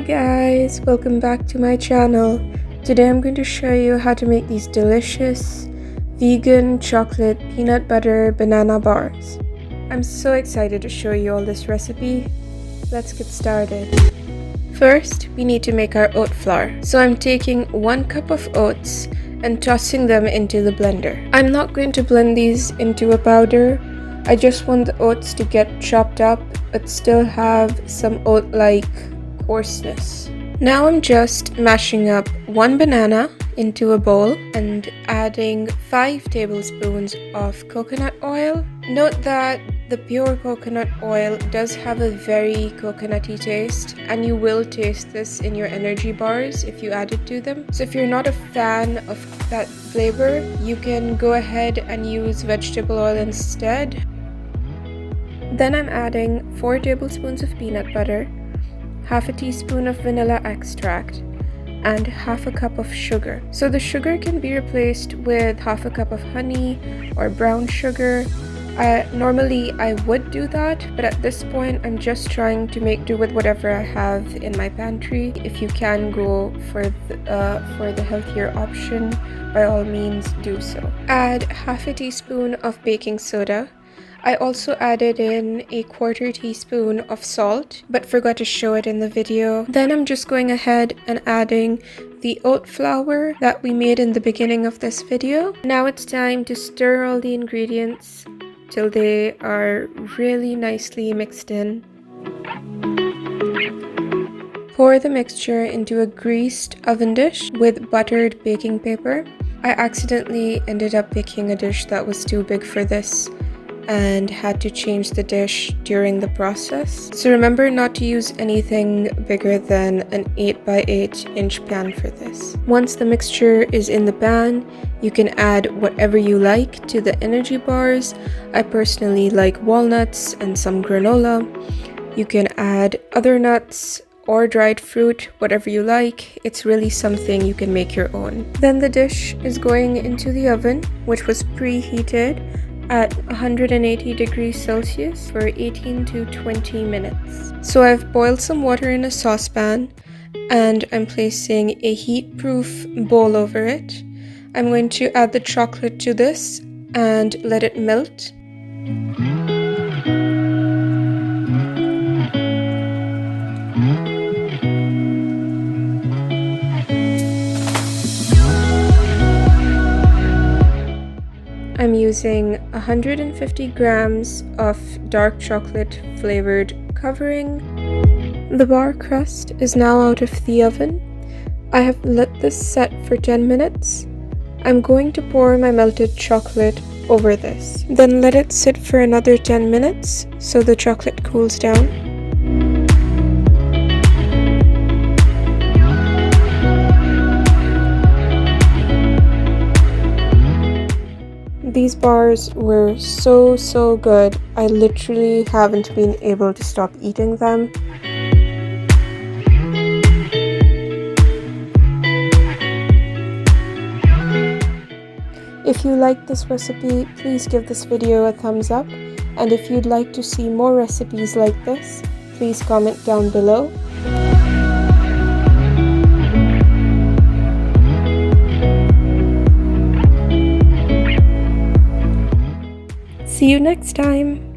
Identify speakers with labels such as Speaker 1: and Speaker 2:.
Speaker 1: guys, welcome back to my channel. Today I'm going to show you how to make these delicious vegan chocolate peanut butter banana bars. I'm so excited to show you all this recipe. Let's get started. First, we need to make our oat flour. So I'm taking 1 cup of oats and tossing them into the blender. I'm not going to blend these into a powder. I just want the oats to get chopped up but still have some oat-like coarseness. Now I'm just mashing up 1 banana into a bowl and adding 5 tablespoons of coconut oil. Note that the pure coconut oil does have a very coconutty taste, and you will taste this in your energy bars if you add it to them. So if you're not a fan of that flavor, you can go ahead and use vegetable oil instead. Then I'm adding 4 tablespoons of peanut butter, half a teaspoon of vanilla extract, and half a cup of sugar. So the sugar can be replaced with half a cup of honey or brown sugar. Normally I would do that, but at this point I'm just trying to make do with whatever I have in my pantry. If you can go for the healthier option, by all means do so. Add half a teaspoon of baking soda. I also added in a 1/4 teaspoon of salt, but forgot to show it in the video. Then I'm just going ahead and adding the oat flour that we made in the beginning of this video. Now it's time to stir all the ingredients till they are really nicely mixed in. Pour the mixture into a greased oven dish with buttered baking paper. I accidentally ended up baking a dish that was too big for this and had to change the dish during the process. So remember not to use anything bigger than an 8 by 8 inch pan for this. Once the mixture is in the pan, you can add whatever you like to the energy bars. I personally like walnuts and some granola. You can add other nuts or dried fruit, whatever you like. It's really something you can make your own. Then the dish is going into the oven, which was preheated at 180 degrees Celsius for 18 to 20 minutes. So I've boiled some water in a saucepan and I'm placing a heat-proof bowl over it. I'm going to add the chocolate to this and let it melt. I'm using 150 grams of dark chocolate flavored covering. The bar crust is now out of the oven. I have let this set for 10 minutes. I'm going to pour my melted chocolate over this. Then let it sit for another 10 minutes so the chocolate cools down. These bars were so good. I literally haven't been able to stop eating them. If you like this recipe, please give this video a thumbs up. And if you'd like to see more recipes like this, please comment down below. See you next time!